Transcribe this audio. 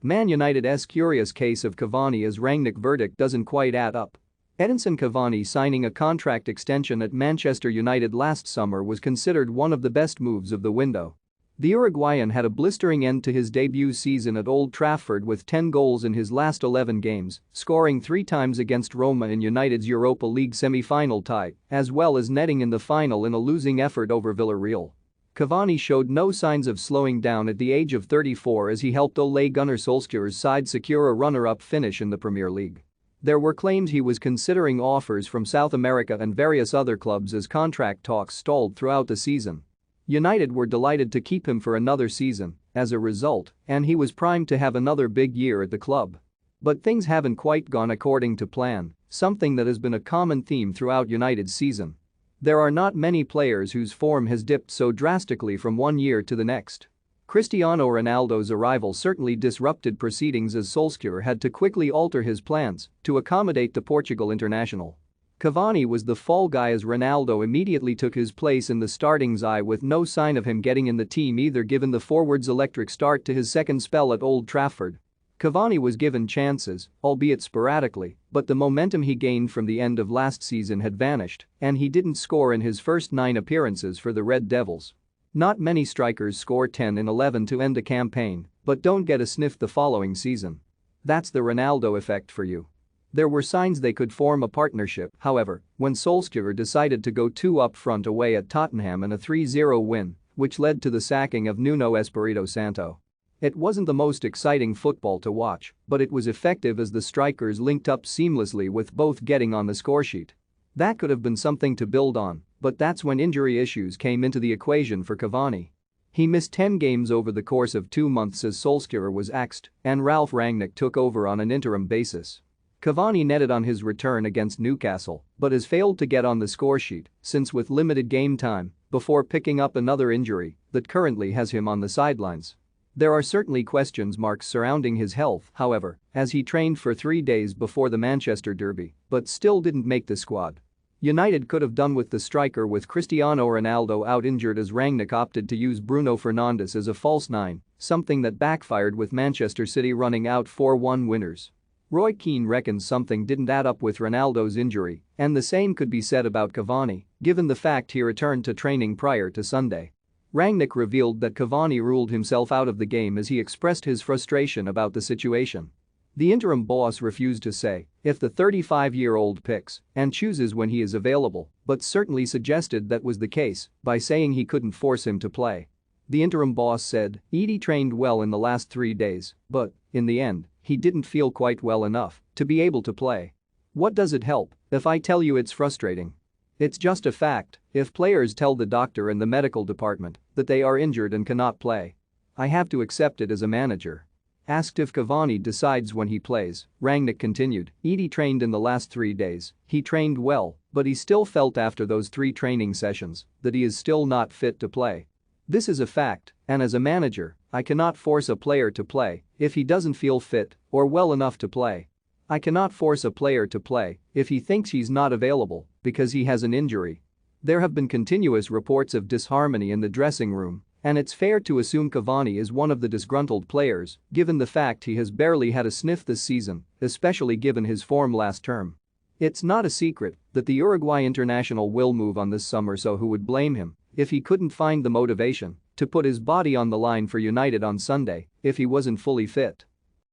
Man United's curious case of Cavani as Rangnick verdict doesn't quite add up. Edinson Cavani signing a contract extension at Manchester United last summer was considered one of the best moves of the window. The Uruguayan had a blistering end to his debut season at Old Trafford with 10 goals in his last 11 games, scoring 3 times against Roma in United's Europa League semi-final tie, as well as netting in the final in a losing effort over Villarreal. Cavani showed no signs of slowing down at the age of 34 as he helped Ole Gunnar Solskjaer's side secure a runner-up finish in the Premier League. There were claims he was considering offers from South America and various other clubs as contract talks stalled throughout the season. United were delighted to keep him for another season, as a result, and he was primed to have another big year at the club. But things haven't quite gone according to plan, something that has been a common theme throughout United's season. There are not many players whose form has dipped so drastically from one year to the next. Cristiano Ronaldo's arrival certainly disrupted proceedings as Solskjaer had to quickly alter his plans to accommodate the Portugal international. Cavani was the fall guy as Ronaldo immediately took his place in the starting side with no sign of him getting in the team either given the forward's electric start to his second spell at Old Trafford. Cavani was given chances, albeit sporadically, but the momentum he gained from the end of last season had vanished and he didn't score in his first 9 appearances for the Red Devils. Not many strikers score 10 in 11 to end a campaign, but don't get a sniff the following season. That's the Ronaldo effect for you. There were signs they could form a partnership, however, when Solskjaer decided to go 2 up front away at Tottenham in a 3-0 win, which led to the sacking of Nuno Espirito Santo. It wasn't the most exciting football to watch, but it was effective as the strikers linked up seamlessly with both getting on the scoresheet. That could have been something to build on, but that's when injury issues came into the equation for Cavani. He missed 10 games over the course of 2 months as Solskjaer was axed and Ralf Rangnick took over on an interim basis. Cavani netted on his return against Newcastle, but has failed to get on the scoresheet since with limited game time before picking up another injury that currently has him on the sidelines. There are certainly question marks surrounding his health, however, as he trained for 3 days before the Manchester derby but still didn't make the squad. United could have done with the striker with Cristiano Ronaldo out injured as Rangnick opted to use Bruno Fernandes as a false 9, something that backfired with Manchester City running out 4-1 winners. Roy Keane reckons something didn't add up with Ronaldo's injury, and the same could be said about Cavani, given the fact he returned to training prior to Sunday. Rangnick revealed that Cavani ruled himself out of the game as he expressed his frustration about the situation. The interim boss refused to say if the 35-year-old picks and chooses when he is available, but certainly suggested that was the case by saying he couldn't force him to play. The interim boss said Edie trained well in the last 3 days, but, in the end, he didn't feel quite well enough to be able to play. What does it help if I tell you it's frustrating? It's just a fact if players tell the doctor and the medical department that they are injured and cannot play. I have to accept it as a manager. Asked if Cavani decides when he plays, Rangnick continued, Edie trained in the last 3 days, he trained well, but he still felt after those 3 training sessions that he is still not fit to play. This is a fact, and as a manager, I cannot force a player to play if he doesn't feel fit or well enough to play. I cannot force a player to play if he thinks he's not available because he has an injury. There have been continuous reports of disharmony in the dressing room, and it's fair to assume Cavani is one of the disgruntled players given the fact he has barely had a sniff this season, especially given his form last term. It's not a secret that the Uruguay international will move on this summer, so who would blame him if he couldn't find the motivation to put his body on the line for United on Sunday if he wasn't fully fit.